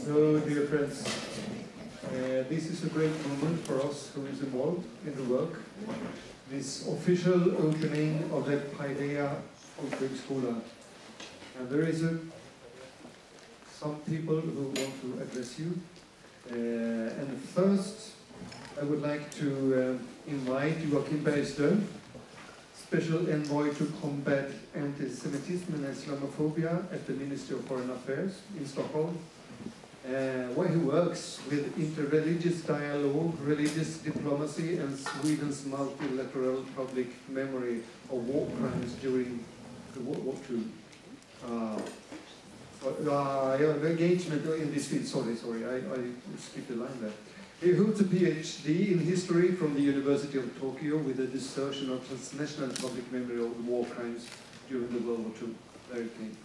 So, dear friends, this is a great moment for us who is involved in the work. This official opening of the Paideia Folkhögskola. And there is some people who want to address you. And first, I would like to invite Joachim Bergström, Special Envoy to Combat Anti-Semitism and Islamophobia at the Ministry of Foreign Affairs in Stockholm, where he works with interreligious dialogue, religious diplomacy, and Sweden's multilateral public memory of war crimes during the World War II. Engagement in this field, sorry, I skipped a line there. He holds a PhD in history from the University of Tokyo with a dissertation of transnational public memory of the war crimes during the World War II. Very clean.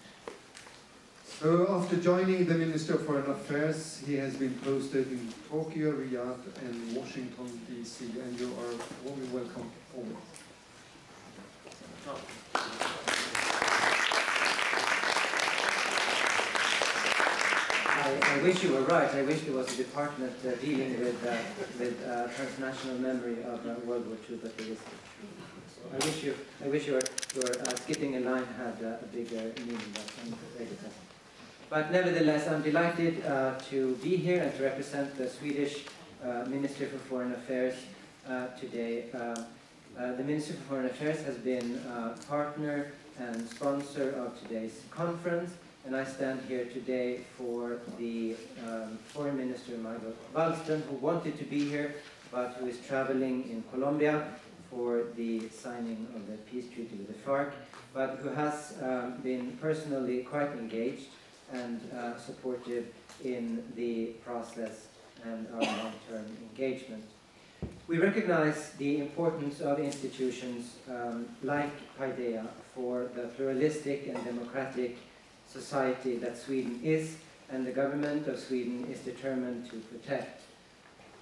So after joining the Ministry of Foreign Affairs, he has been posted in Tokyo, Riyadh, and Washington, D.C., and you are warmly welcome always. I wish you were right. I wish there was a department dealing with transnational memory of World War II, but there isn't. I wish your skipping a line had a bigger meaning. But nevertheless, I'm delighted to be here and to represent the Swedish Ministry for Foreign Affairs today. The Ministry for Foreign Affairs has been partner and sponsor of today's conference. And I stand here today for the Foreign Minister, Margot Wallström, who wanted to be here, but who is traveling in Colombia for the signing of the peace treaty with the FARC, but who has been personally quite engaged and supportive in the process and our long-term engagement. We recognize the importance of institutions like Paideia for the pluralistic and democratic society that Sweden is, and the government of Sweden is determined to protect.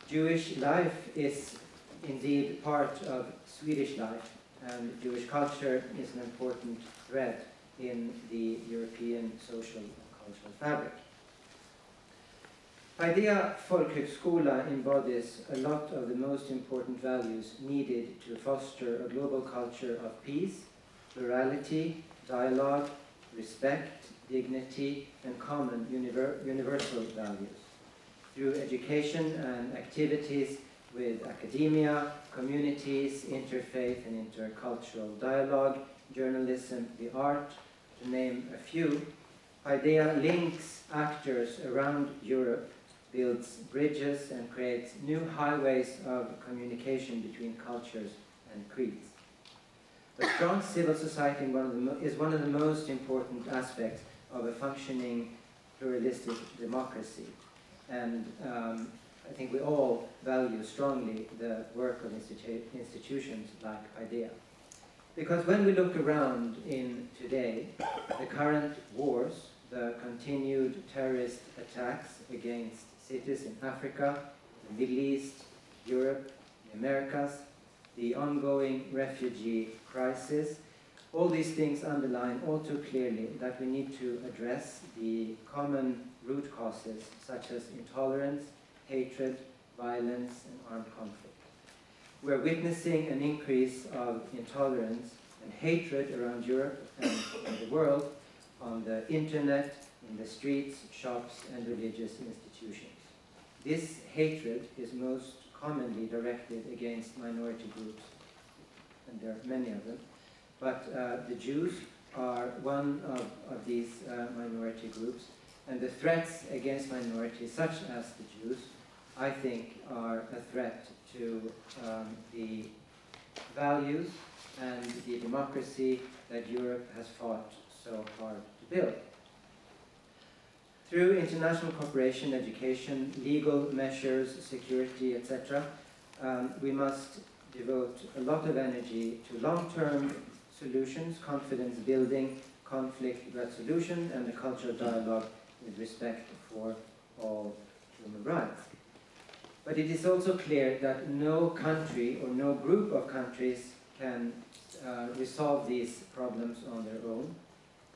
Jewish life is indeed part of Swedish life, and Jewish culture is an important thread in the European social and cultural fabric. Paideia Folkhögskola embodies a lot of the most important values needed to foster a global culture of peace, plurality, dialogue, respect, dignity, and common universal values. Through education and activities with academia, communities, interfaith and intercultural dialogue, journalism, the art, to name a few, Paideia links actors around Europe, builds bridges and creates new highways of communication between cultures and creeds. A strong civil society is one of the most important aspects of a functioning pluralistic democracy. And I think we all value strongly the work of institutions like Paideia. Because when we look around in today, the current wars, the continued terrorist attacks against cities in Africa, the Middle East, Europe, the Americas, the ongoing refugee crisis, all these things underline all too clearly that we need to address the common root causes such as intolerance, hatred, violence, and armed conflict. We're witnessing an increase of intolerance and hatred around Europe and the world on the internet, in the streets, shops, and religious institutions. This hatred is most commonly directed against minority groups, and there are many of them. But the Jews are one of these minority groups, and the threats against minorities, such as the Jews, I think are a threat to the values and the democracy that Europe has fought so hard to build. Through international cooperation, education, legal measures, security, etc., we must devote a lot of energy to long-term solutions, confidence building, conflict resolution, and the cultural dialogue with respect for all human rights. But it is also clear that no country or no group of countries can resolve these problems on their own.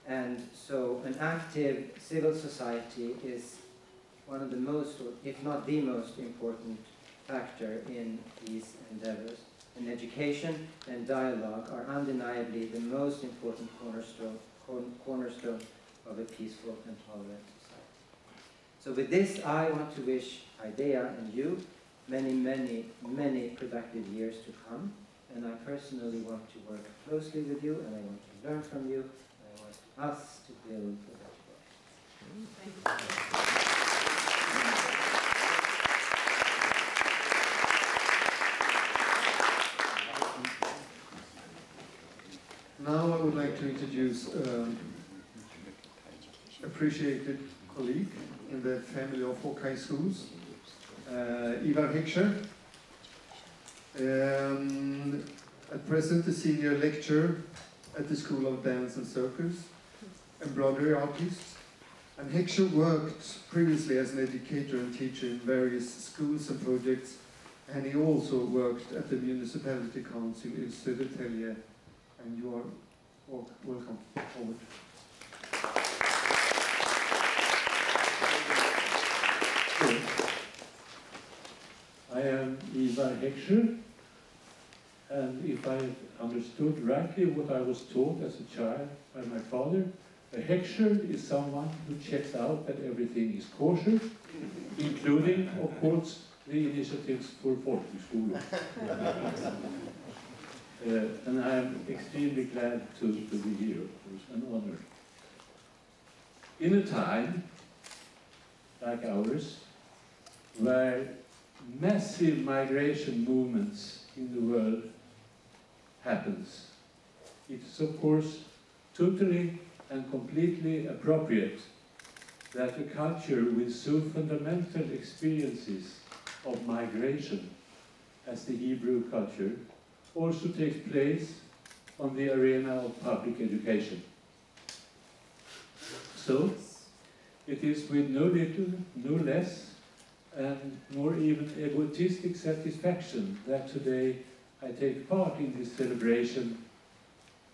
And so an active civil society is one of the most, or if not the most important factor in these endeavors. And education and dialogue are undeniably the most important cornerstone of a peaceful and tolerant society. So with this, I want to wish Paideia and you many, many, many productive years to come. And I personally want to work closely with you, and I want to learn from you, and I want us to build a better world. Thank you. Now I would like to introduce appreciated colleague in the family of Folkhögskolas, Ivar Heckscher. At present a senior lecturer at the School of Dance and Circus, embroidery artist. And Heckscher worked previously as an educator and teacher in various schools and projects, and he also worked at the Municipality Council in Södertälje. And you are welcome forward. I am Ivar Heckscher, and if I understood rightly what I was taught as a child by my father, a Heckscher is someone who checks out that everything is kosher, including, of course, the initiatives for Folkhögskola. And I am extremely glad to be here. It was an honor. In a time like ours, where massive migration movements in the world happens, it is of course totally and completely appropriate that a culture with so fundamental experiences of migration as the Hebrew culture also takes place on the arena of public education. So, it is with no little, no less, and more even egotistic satisfaction that today I take part in this celebration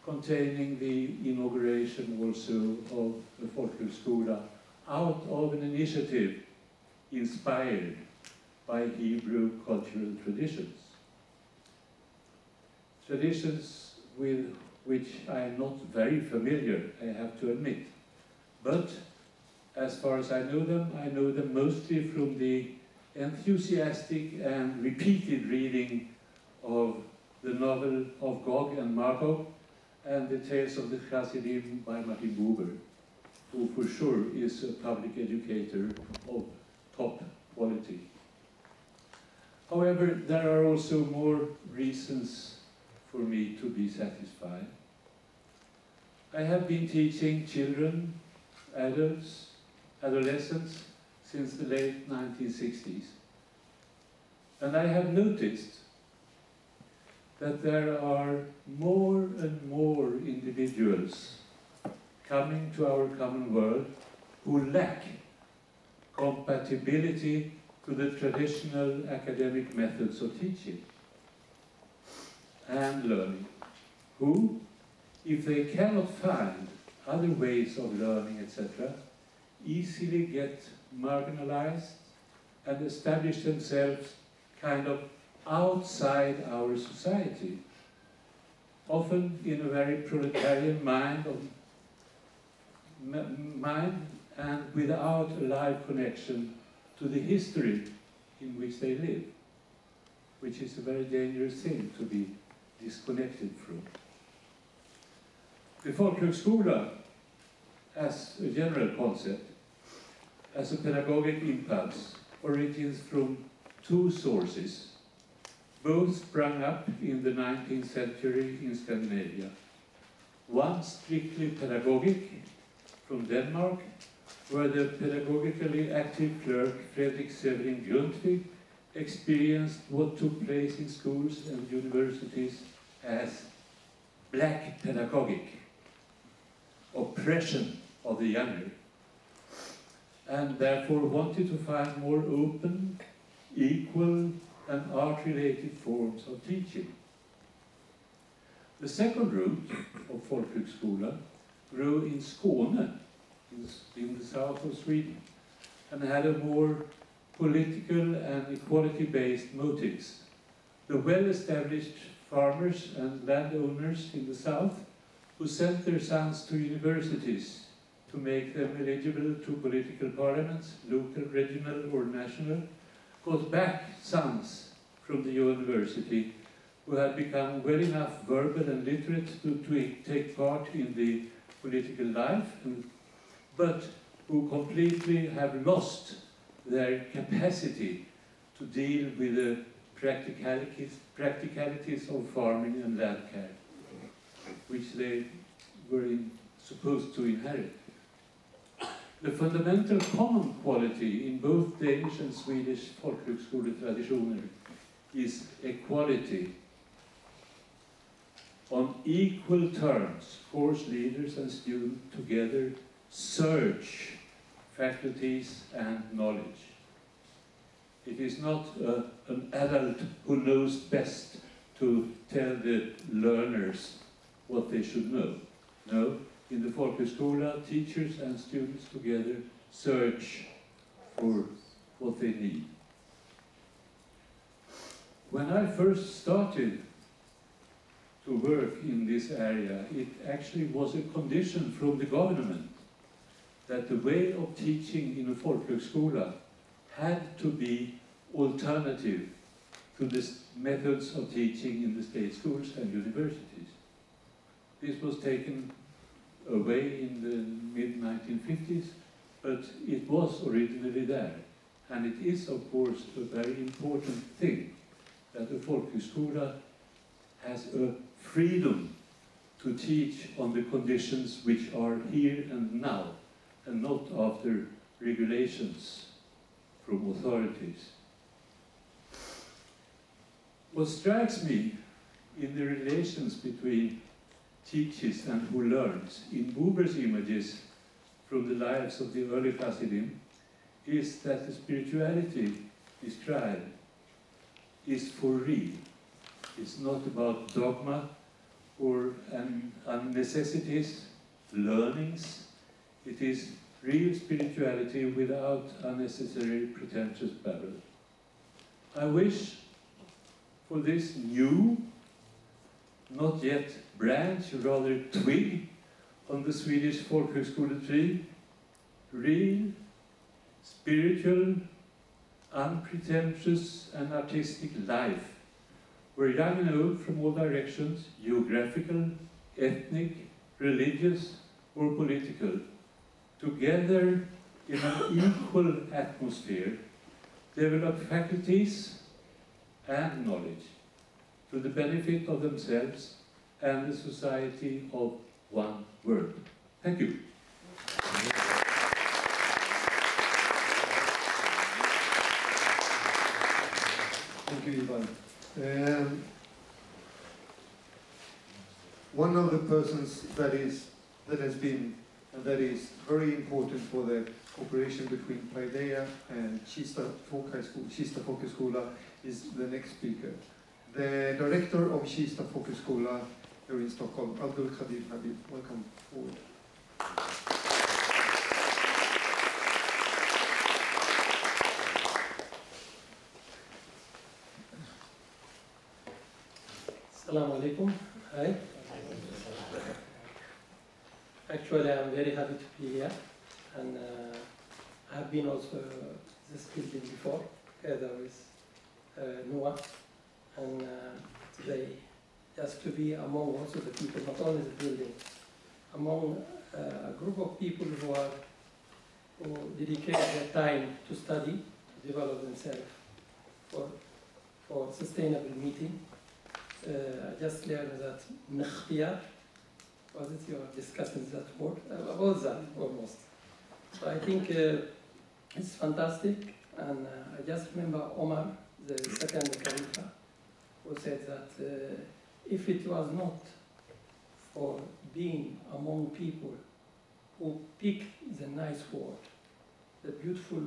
containing the inauguration also of the Folkhögskola out of an initiative inspired by Hebrew cultural traditions. Traditions with which I am not very familiar, I have to admit. But as far as I know them mostly from the enthusiastic and repeated reading of the novel of Gog and Magog and the Tales of the Hasidim by Martin Buber, who for sure is a public educator of top quality. However, there are also more reasons for me to be satisfied. I have been teaching children, adults, adolescents since the late 1960s. And I have noticed that there are more and more individuals coming to our common world who lack compatibility to the traditional academic methods of teaching and learning, who, if they cannot find other ways of learning, etc., easily get marginalized and establish themselves kind of outside our society, often in a very proletarian mind and without a live connection to the history in which they live, which is a very dangerous thing to be disconnected from. The Folkhögskola, as a general concept, as a pedagogic impulse, originates from two sources, both sprung up in the 19th century in Scandinavia. One strictly pedagogic, from Denmark, where the pedagogically active clerk Fredrik Severin Grundtvig experienced what took place in schools and universities as black pedagogic, oppression of the younger, and therefore wanted to find more open, equal, and art-related forms of teaching. The second root of Folkhögskola grew in Skåne, in the south of Sweden, and had a more political and equality-based motives. The well-established farmers and landowners in the south who sent their sons to universities to make them eligible to political parliaments, local, regional or national, got back sons from the university who had become well enough verbal and literate to take part in the political life, but who completely have lost their capacity to deal with the practicalities of farming and land care, which they were supposed to inherit. The fundamental common quality in both Danish and Swedish folkhögskoletraditioner is equality. On equal terms, course leaders and students together search faculties and knowledge. It is not an adult who knows best to tell the learners what they should know. No, in the Folkhögskola, teachers and students together search for what they need. When I first started to work in this area, it actually was a condition from the government that the way of teaching in a Folkhögskola had to be alternative to the methods of teaching in the state schools and universities. This was taken away in the mid-1950s, but it was originally there. And it is, of course, a very important thing that the Folkhögskola has a freedom to teach on the conditions which are here and now, and not after regulations from authorities. What strikes me in the relations between teaches and who learns in Buber's images from the lives of the early Hasidim is that the spirituality described is for real. It's not about dogma or necessities, learnings. It is real spirituality without unnecessary pretentious babble. I wish for this new, not yet branch, rather twig on the Swedish folkhögskola tree, real, spiritual, unpretentious and artistic life, where young and old from all directions, geographical, ethnic, religious or political, together in an equal atmosphere, develop faculties and knowledge to the benefit of themselves and the society of one world. Thank you. Thank you, Ivan. One of the persons that has been and that is very important for the cooperation between Paideia and Kista Folkhögskola is the next speaker. The director of Kista Folkhögskola here in Stockholm, Abdul Khadir Habib. Welcome forward. Assalamu alaikum. Hi. Actually, I'm very happy to be here, and I have been also this building before, together with Noah, and today, just to be among also the people, not only the building, among a group of people who dedicate their time to study, to develop themselves for sustainable meeting. I just learned that Nakhtiar, was it you're discussing that word? About that, almost. So I think it's fantastic, and I just remember Omar, the second Khalifa, who said that if it was not for being among people who pick the nice word, the beautiful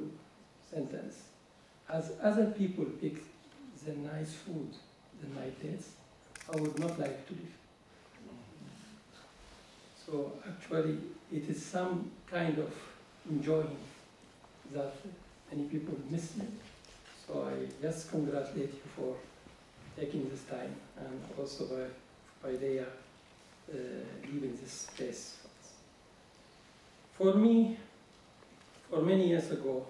sentence, as other people pick the nice food, the nice dates, I would not like to live. So actually, it is some kind of enjoying that many people miss you. So I just congratulate you for taking this time, and also by their leaving this space. For me, for many years ago,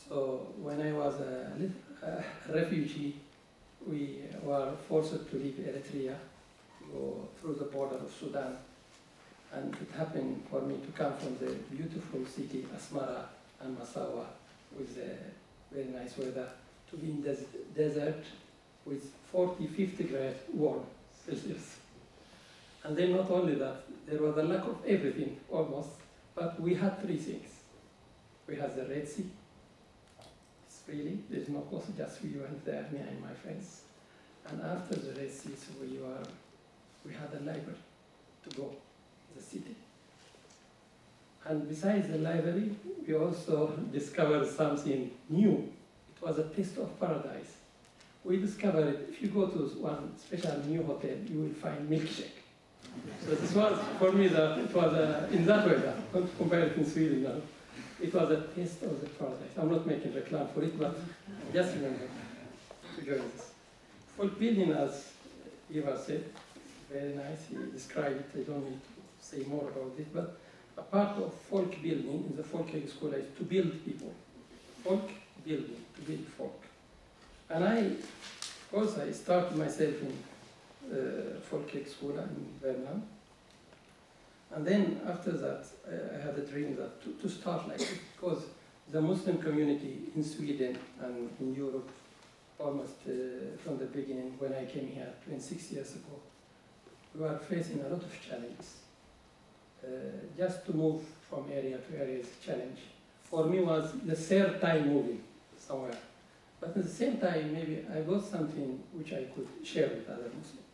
so when I was a refugee, we were forced to leave Eritrea, go through the border of Sudan. And it happened for me to come from the beautiful city, Asmara and Massawa, with very nice weather, to be in the desert with 40, 50 degrees warm Celsius. And then not only that, there was a lack of everything almost, but we had three things. We had the Red Sea. It's really, there's no cost, just we went there, me and my friends. And after the Red Sea, so we had a library to go to the city. And besides the library, we also discovered something new. It was a taste of paradise. We discovered if you go to one special new hotel, you will find milkshake. So this was, for me, it was in that way, don't compare it in Sweden now. It was a taste of the paradise. I'm not making reclam for it, but just remember to join this. Folk building, as Ivar said, very nice. He described it. I don't need to say more about it, but a part of folk building in the Folkhögskola is to build people. Folk building, to build folk. And of course, I started myself in Folkhögskola in Värmland. And then after that, I had a dream that to start like it, because the Muslim community in Sweden and in Europe, almost from the beginning, when I came here 26 years ago, we were facing a lot of challenges. Just to move from area to area is a challenge. For me, was the third time moving somewhere. But at the same time, maybe I got something which I could share with other Muslims.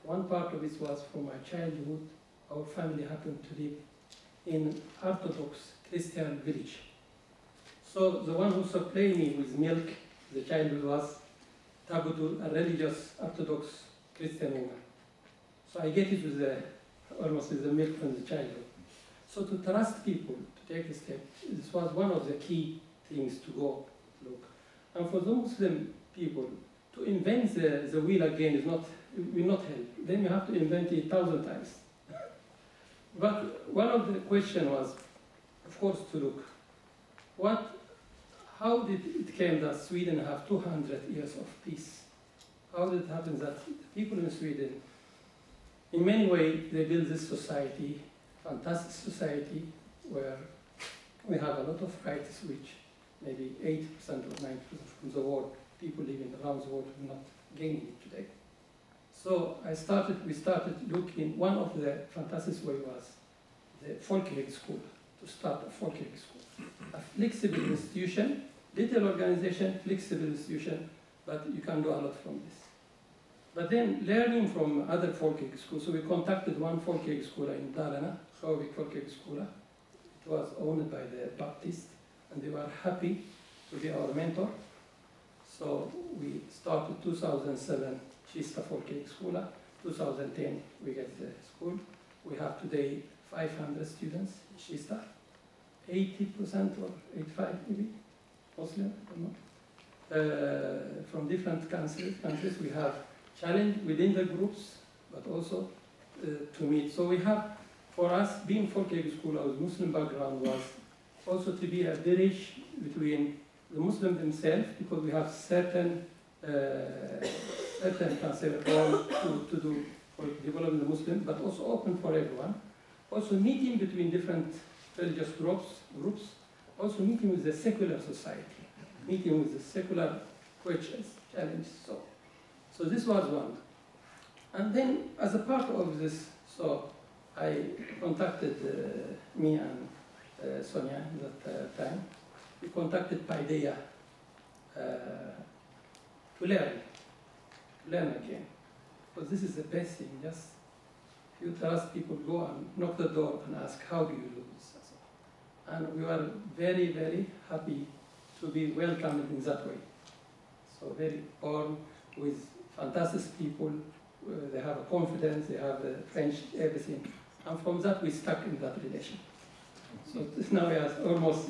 One part of it was from my childhood. Our family happened to live in Orthodox Christian village. So the one who supplied me with milk, the child was Tabutul, a religious Orthodox Christian woman. So I get it with almost with the milk from the childhood. So to trust people to take the step, this was one of the key things to go look. And for the Muslim people, to invent the wheel again will not help. Then you have to invent it 1,000 times. But one of the questions was, of course, to look, how did it came that Sweden have 200 years of peace? How did it happen that the people in Sweden, in many ways, they build this society, fantastic society, where we have a lot of rights which maybe 80% or 90% from the world, people living around the world are not gaining today. So we started looking, one of the fantastic ways was the Folkhögskola, to start a Folkhögskola. A flexible institution, little organization, flexible institution, but you can do a lot from this. But then learning from other Folkhögskolas, so we contacted one Folkhögskola in Dalarna, Folkhögskola. Folkhögskola. It was owned by the Baptist, and they were happy to be our mentor. So we started 2007 Kista Folkhögskola. 2010 we get the school. We have today 500 students in Kista. 80% or 85 maybe, Muslim, I don't know. From different countries we have challenge within the groups, but also to meet. So we have, for us, being Folkhögskola with Muslim background was also to be a bridge between the Muslims themselves, because we have certain role to do for developing the Muslim, but also open for everyone. Also meeting between different religious groups, also meeting with the secular society, meeting with the secular questions, challenges. So this was one. And then as a part of this, so I contacted me and Sonia at that time. We contacted Paideia to learn again. Because this is the best thing, just if you trust people, go and knock the door and ask, how do you do this? And we were very, very happy to be welcomed in that way. So very warm, with fantastic people, they have a confidence, they have a friendship, everything. And from that, we stuck in that relation. So now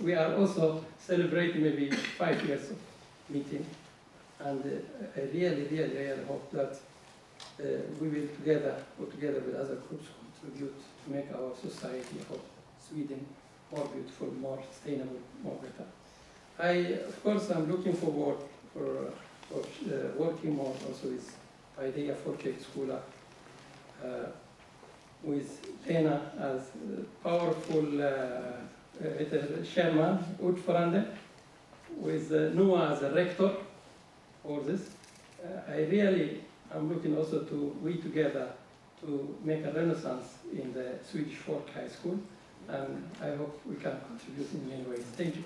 we are also celebrating maybe 5 years of meeting. And I really, really, really hope that we will go together with other groups, contribute to make our society of Sweden more beautiful, more sustainable, more better. Of course, I'm looking forward for working more also with Paideia Folkhögskola, with Lena as powerful chairman, ordförande, with Noah as a rector for this. I'm looking also we together to make a renaissance in the Swedish folk high school, and I hope we can contribute in many ways. Thank you.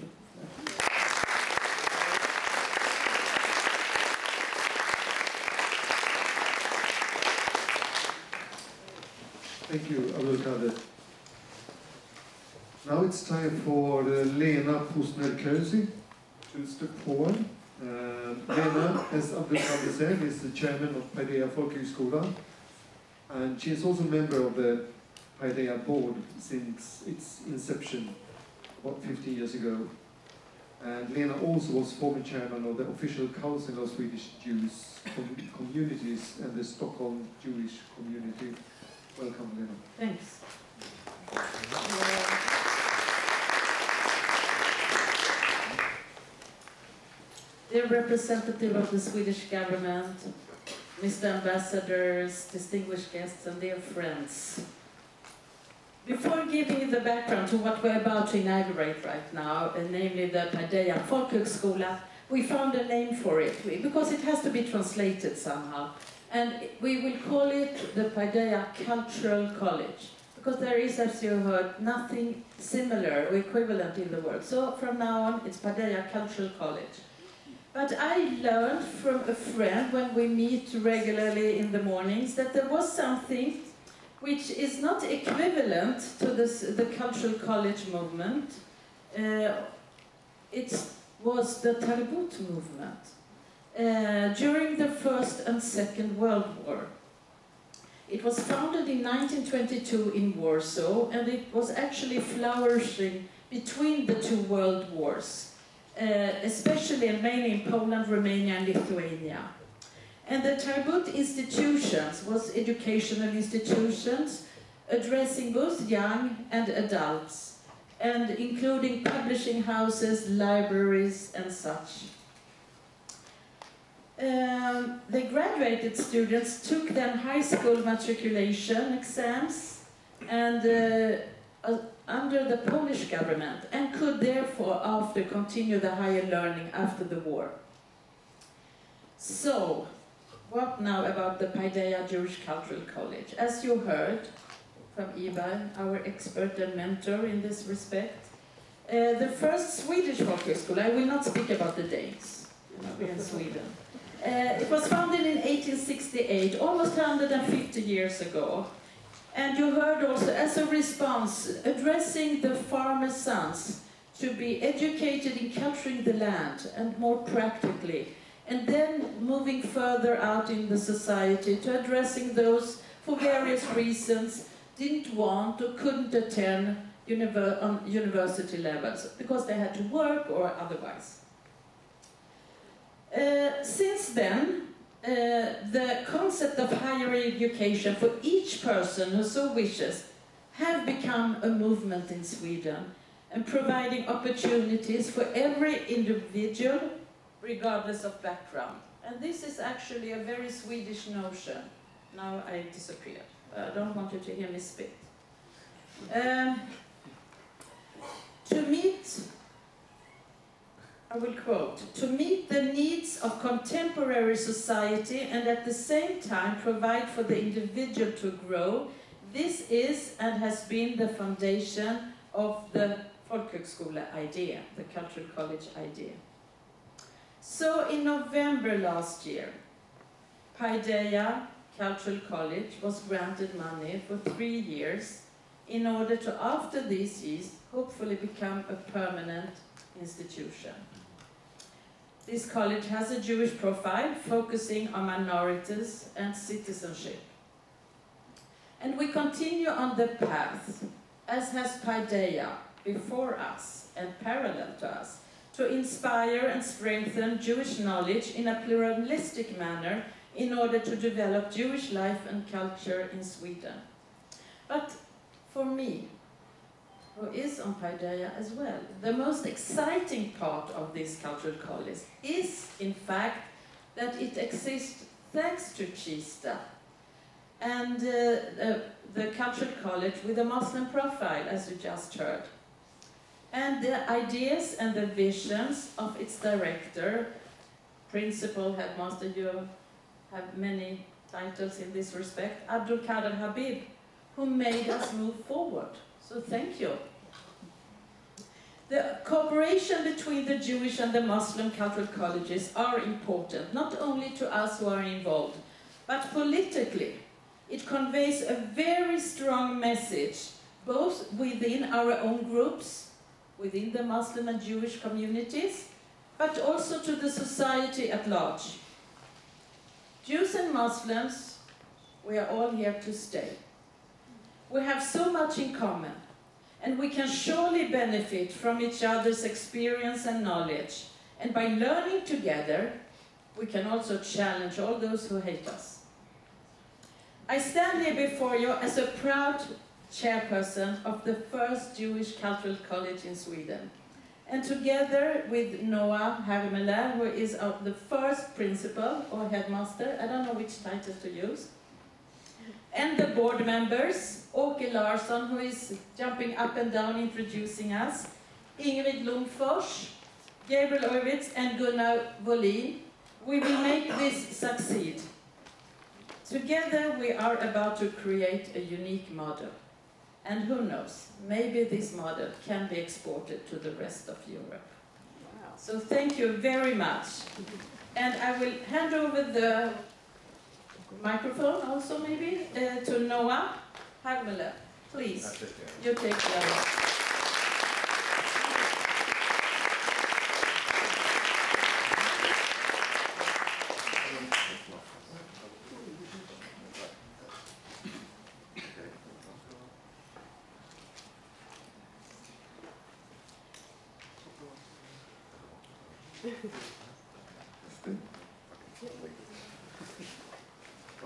Thank you, Abdulkader. Now it's time for Lena Pusner-Kösi to step forward. Lena, as Abdulkader said, is the chairman of Paideia Folkhögskola, and she is also a member of the Paideia board since its inception about 50 years ago. And Lena also was former chairman of the official council of Swedish Jews communities and the Stockholm Jewish community. Welcome, Lena. Thanks. Dear representative of the Swedish government, Mr. Ambassadors, distinguished guests, and dear friends. Before giving you the background to what we're about to inaugurate right now, namely the Paideia Folkhögskola, we found a name for it, because it has to be translated somehow. And we will call it the Paideia Cultural College, because there is, as you heard, nothing similar or equivalent in the world. So from now on, it's Paideia Cultural College. But I learned from a friend when we meet regularly in the mornings that there was something which is not equivalent to the cultural college movement. It was the Tarbut movement during the First and Second World War. It was founded in 1922 in Warsaw, and it was actually flourishing between the two world wars. Especially and mainly in Poland, Romania and Lithuania. And the Tarbut institutions was educational institutions addressing both young and adults, and including publishing houses, libraries and such. The graduated students took then high school matriculation exams and under the Polish government, and could therefore after continue the higher learning after the war. So, what now about the Paideia Jewish Cultural College? As you heard from Ivan, our expert and mentor in this respect, the first Swedish folkhögskola, I will not speak about the Danes, we're in Sweden. It was founded in 1868, almost 150 years ago. And you heard also, as a response, addressing the farmers' sons to be educated in culturing the land and more practically, and then moving further out in the society to addressing those for various reasons didn't want or couldn't attend on university levels because they had to work or otherwise. Since then, the concept of higher education for each person who so wishes have become a movement in Sweden, and providing opportunities for every individual regardless of background. And this is actually a very Swedish notion. Now I disappeared. I don't want you to hear me spit. To meet, I will quote, to meet the needs of contemporary society and at the same time provide for the individual to grow, this is and has been the foundation of the Folkhögskola idea, the cultural college idea. So in November last year, Paideia Cultural College was granted money for 3 years in order to, after these years, hopefully become a permanent institution. This college has a Jewish profile focusing on minorities and citizenship. And we continue on the path, as has Paideia, before us and parallel to us to inspire and strengthen Jewish knowledge in a pluralistic manner in order to develop Jewish life and culture in Sweden. But for me, who is on Paideia as well, the most exciting part of this cultural college is, in fact, that it exists thanks to Kista and the cultural college with a Muslim profile, as you just heard. And the ideas and the visions of its director, principal, headmaster, you have many titles in this respect, Abdul Kader Habib, who made us move forward. So thank you. The cooperation between the Jewish and the Muslim cultural colleges are important, not only to us who are involved, but politically. It conveys a very strong message, both within our own groups, within the Muslim and Jewish communities, but also to the society at large. Jews and Muslims, we are all here to stay. We have so much in common, and we can surely benefit from each other's experience and knowledge. And by learning together, we can also challenge all those who hate us. I stand here before you as a proud chairperson of the first Jewish Cultural College in Sweden. And together with Noah Hermele, who is the first principal or headmaster, I don't know which title to use, and the board members, Åke Larsson, who is jumping up and down introducing us, Ingrid Lundfors, Gabriel Oivitz, and Gunnar Wåhlin, we will make this succeed. Together we are about to create a unique model. And who knows, maybe this model can be exported to the rest of Europe. Wow. So thank you very much. And I will hand over the microphone also maybe to Noah Hermele. Please, you take the other.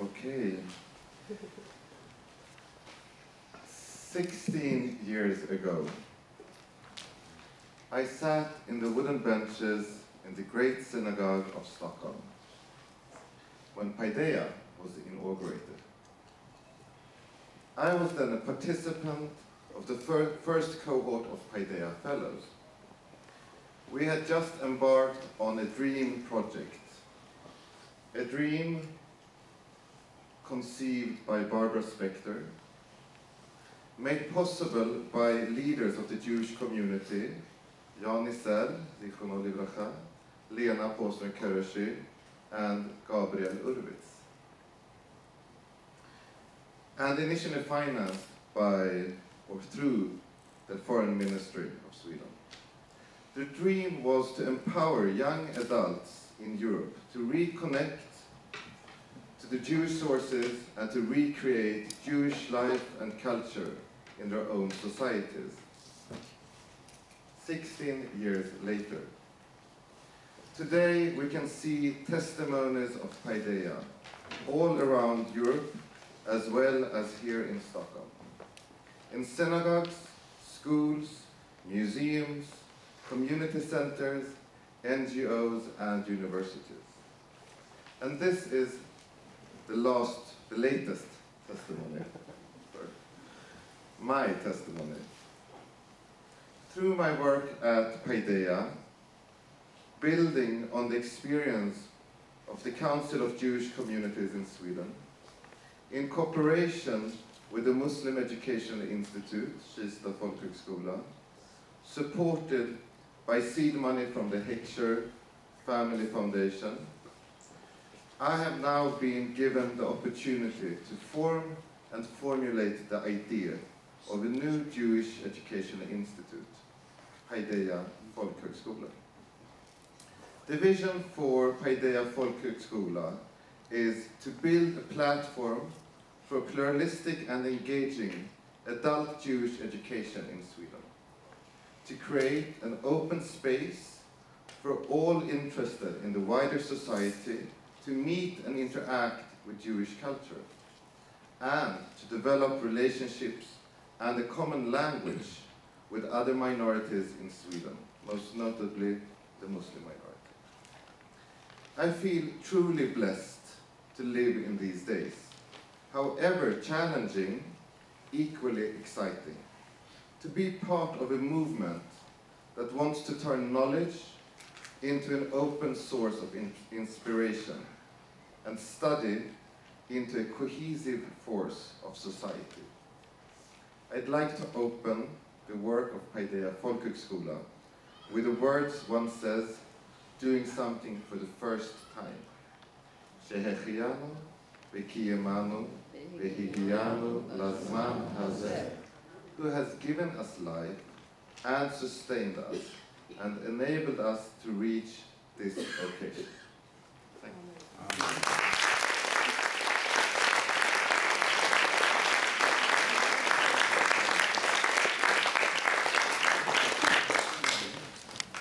Okay. 16 years ago, I sat in the wooden benches in the great synagogue of Stockholm when Paideia was inaugurated. I was then a participant of the first cohort of Paideia Fellows. We had just embarked on a dream project, a dream conceived by Barbara Spector, made possible by leaders of the Jewish community, Jan Isel, Zichrono Livracha, Lena Påsen-Kureshi, and Gabriel Urwitz. And initially financed by, or through, the Foreign Ministry of Sweden. The dream was to empower young adults in Europe to reconnect to the Jewish sources and to recreate Jewish life and culture in their own societies. 16 years later. Today we can see testimonies of Paideia all around Europe as well as here in Stockholm. In synagogues, schools, museums, community centers, NGOs and universities. And this is the latest testimony. My testimony. Through my work at Paideia, building on the experience of the Council of Jewish Communities in Sweden, in cooperation with the Muslim Educational Institute, Kista Folkhögskola, supported by seed money from the Heckscher Family Foundation, I have now been given the opportunity to form and formulate the idea of a new Jewish Educational Institute, Paideia Folkhögskola. The vision for Paideia Folkhögskola is to build a platform for pluralistic and engaging adult Jewish education in Sweden. to create an open space for all interested in the wider society to meet and interact with Jewish culture, and to develop relationships and a common language with other minorities in Sweden, most notably the Muslim minority. I feel truly blessed to live in these days, however challenging, equally exciting, to be part of a movement that wants to turn knowledge into an open source of inspiration and study into a cohesive force of society. I'd like to open the work of Paideia Folkhögskola with the words one says, doing something for the first time. Shehechianu, Vekiemanu, Vehigianu, Lazman Hazeh, who has given us life and sustained us and enabled us to reach this occasion.